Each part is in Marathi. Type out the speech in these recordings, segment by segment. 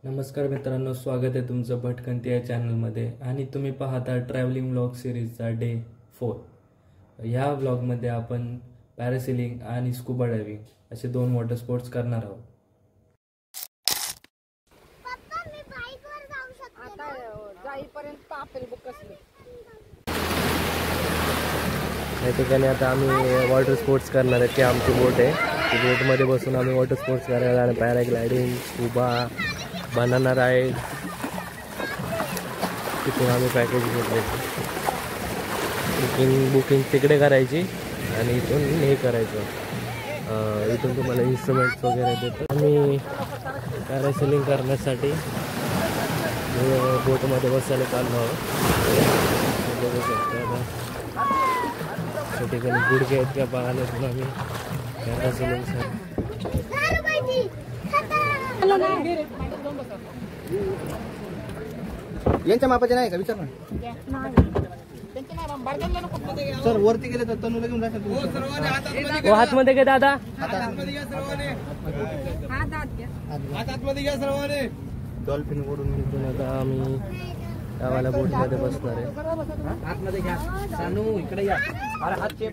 नमस्कार मित्रांनो, स्वागत आहे तुमचं भटकंती या चॅनलमध्ये आणि तुम्ही पाहता ट्रॅव्हलिंग व्लॉग सिरीजचा डे 4। ह्या व्लॉगमध्ये आपण पॅरासेलिंग आणि स्कूबा डायव्हिंग असे 2 वॉटर स्पोर्ट्स करणार आहोत। पप्पा मी बाईकवर जाऊ शकते आता जाईपर्यंत आपले बुक कसले या ठिकाणी आता आम्ही वॉटर स्पोर्ट्स करणार आहे। की आमची बोट आहे, ती बोटमध्ये बसून आम्ही वॉटर स्पोर्ट्स करायला आणि पॅराग्लायडिंग, स्कूबा, बनाना राईड तिथून आम्ही पॅकेज घेतले। बुकिंग तिकडे करायची आणि इथून हे करायचं। इथून तुम्हाला इन्स्ट्रुमेंट्स वगैरे देतो। आम्ही पॅरासेलिंग करण्यासाठी बोटमध्ये बसायला चाललो आहोत। बघू शकतो आता त्या ठिकाणी गुडघे आहेत का पाहायला पण आम्ही पॅरासेलिंगसाठी यांच्या मापाचे नाही का विचार ना सर। वरती गेले तर तनूला घेऊन जायचं। वो हातमध्ये घे दादा, डॉल्फिन ओढून इथून आता आम्ही गावाला बोटमध्ये बसणार आहे। आतमध्ये घ्या सानू, इकडे या। अरे हात चेप।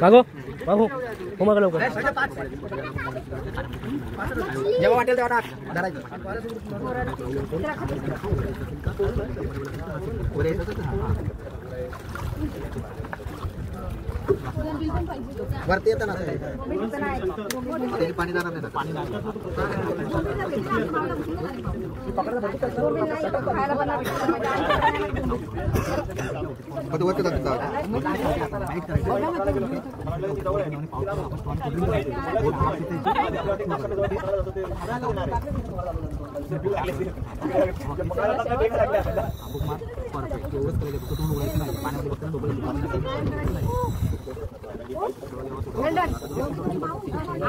मागो मागो हो मागं लवकर। जेव्हा वाटेल तेव्हा धरायचं। वरती येतं ना पाणी जाणार नाही। पाणी वरती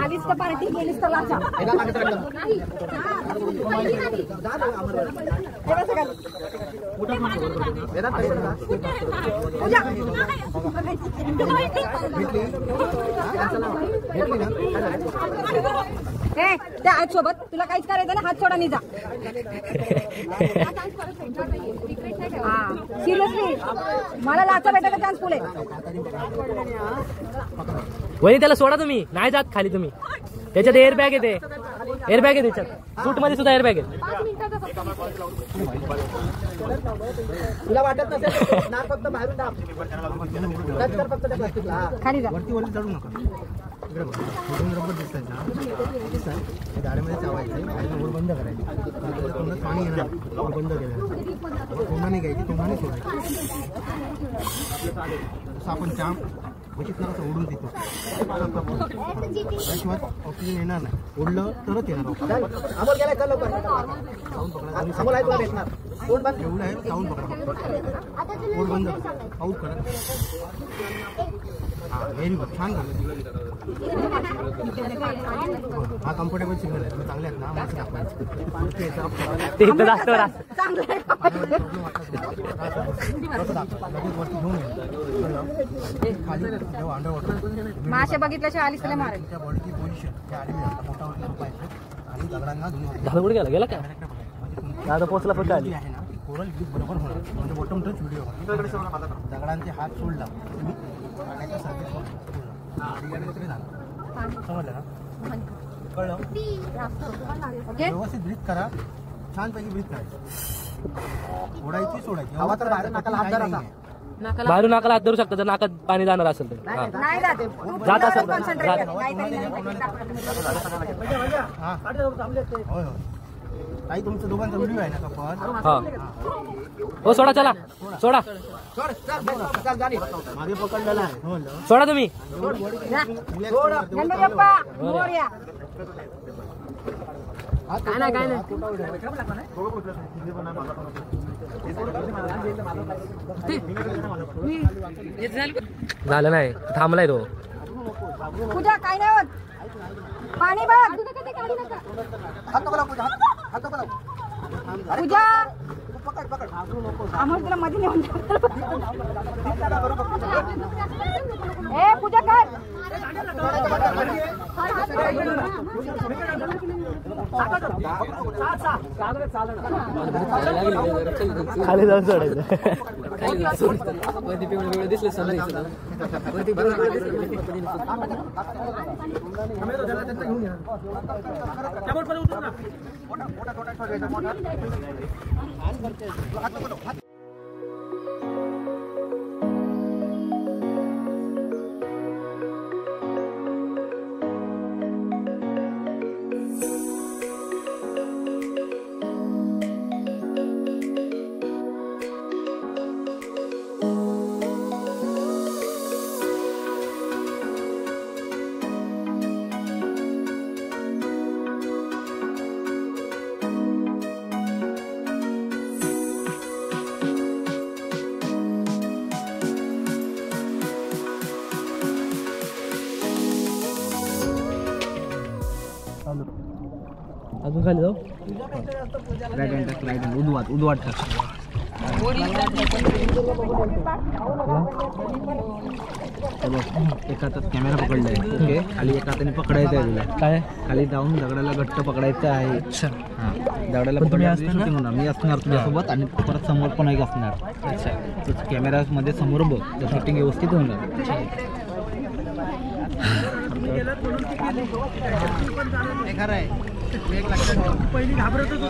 आलीच तर पार्टी गेलीस तर लाचा त्या आज सोबत तुला काहीच करायचं ना, हात सोडा निजा। सिरियसली मला लाचा भेटायचा चान्स फुल आहे। वही त्याला सोडा, तुम्ही नाही जात खाली। तुम्ही त्याच्यात एअरबॅग येते, एअरबॅग आहे त्याच्यात, सूट मध्ये सुद्धा एअरबॅग आहे। तुला वाटत नसेल ना, फक्त बाहेरून दाब टच कर फक्त त्या प्लास्टिकला। खाली जा, वरती वरती चढू नका। इकडे बघ, फोटोन रबर दिसतात ना, दिसतात गाडीमध्ये चावायचं आणि ओढ बंद करायची। तोंडात पाणी येणार, ओढ बंद केलं तोंडाने घ्यायची, तोंडाने सोडायची। तसं आपण जाम क्वचित असं ओढून देतो, त्याशिवाय ऑक्सिजन येणार नाही। ओढलं तरच येणार। अमोल गेलाय, चल लवकर साऊंड पकडा। अमोल आहे तुला भेटणार। तोंड बंद एवढं आहे, साऊंड पकडा, ओढ बंद आऊट करा। व्हेरी गुड, छान झालं। हा कम्फर्टेबल सिग्नल आहे, चांगले आहेत ना, मास्क दाखवायचं ते इथं जास्त मासे बघितल्याशिवाय आलीस त्याला मारेल। त्या बॉडीची पोझिशन त्या आडवी पोटावरती झोपायचं आणि दगडांना झालं कुठे गेला का दादा पोचला पण आली आहे ना, कोरल ग्रीप बरोबर होणार, म्हणजे बॉटम टच व्हिडिओ होणार। दगडांचे हात सोडला तुम्ही पाण्याच्या सर्फेसवर समजलं ना, कळलं? व्यवस्थित ब्रीथ करा, छानपैकी ब्रीथ करायची, ओढायची सोडायची। हवा तर बाहेर नाकाला हात धरा, बाहेरून नाकाला हात धरू शकता जर नाकात पाणी जाणार असेल तर। नाही जाते, जात असेल तर होय होय ताई, तुमचं दोघांचा व्हिडिओ आहे ना कपल? हा हो सोडा, चला सोडा, मागे पकडलेला आहे समजलं? सोडा तुम्ही. गणपती बाप्पा मोरया. काय नाही झालं नाही, थांबलाय तो. पूजा काय नाही होत. पाणी बघ पूजा. आम्हाला तुला मध्ये नेऊन ए पूजा कर. खाली जाऊन सोडायचं. अजून खाली जाऊ. उदवाट एका हातात कॅमेरा पकडलाय. ओके, खाली एका हाताने पकडायचं आहे तुला. काय खाली जाऊन दगडाला घट्ट पकडायचं आहे. हा, दगडाला पकडणार मी असणार तुझ्यासोबत आणि परत समोर पण एक असणार. अच्छा, कॅमेरा मध्ये समोर बघ, तर शूटिंग व्यवस्थित होणार. खरं आहे. पहिली घाबरतच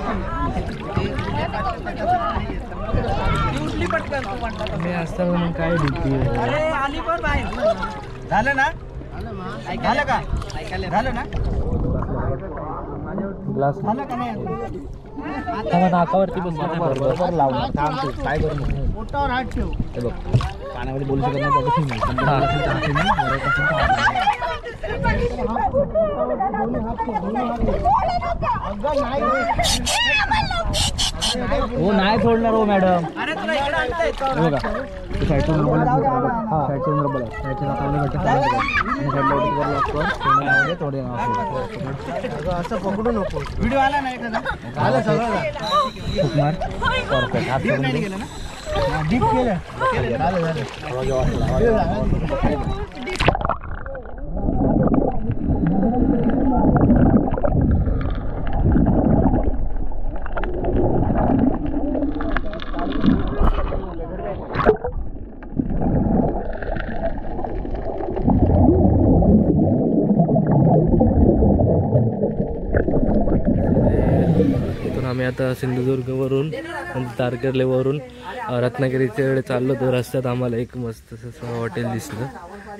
मी असता म्हणून काय भीती. झालं ना? झालं का? झालं ना? ग्लास झालं का नाही? नाकावरती बरोबर लावणार. काय करू मोठावर हात ठेव. हे बघ, पाण्यामध्ये बोलू शकत नाही. हो नाही सोडणार हो मॅडम. बघा साईडचा नंबर साईडचा नंबर थोडे असं पकडू नको. व्हिडिओ आला नाही आलं सगळं परफेक्ट. हात नाही गेलं ना? डीप केलं. इथून आम्ही आता सिंधुदुर्गवरून तारकर्लीवरून रत्नागिरीच्याकडे चाललो. तर रस्त्यात आम्हाला एक मस्त असं हॉटेल दिसलं.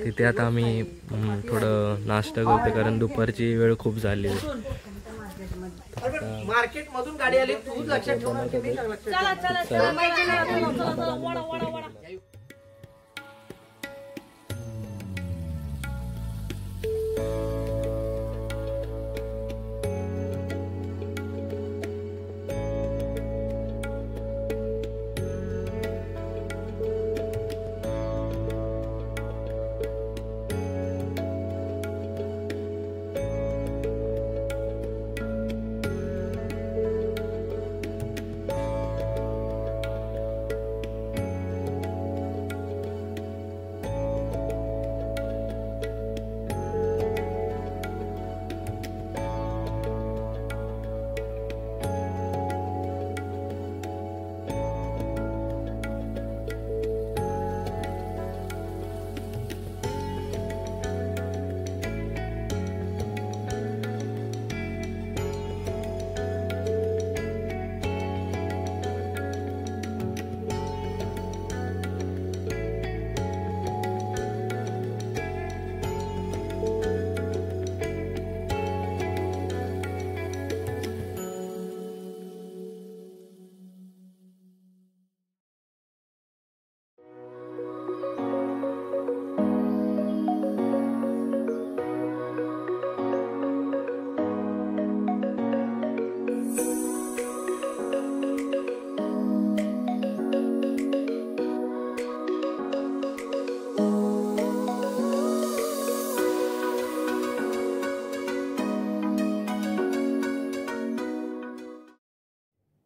तिथे आता आम्ही थोडं नाश्ता करतो, कारण दुपारची वेळ खूप झाली. मार्केट मधून गाडी आली, तू लक्षात ठेव.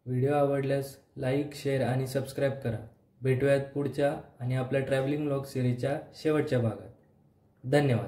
व्हिडिओ आवडल्यास लाईक, शेअर आणि सबस्क्राईब करा. भेटूयात पुढच्या आणि आपल्या ट्रॅव्हलिंग व्लॉग सिरीजच्या शेवटच्या भागात. धन्यवाद.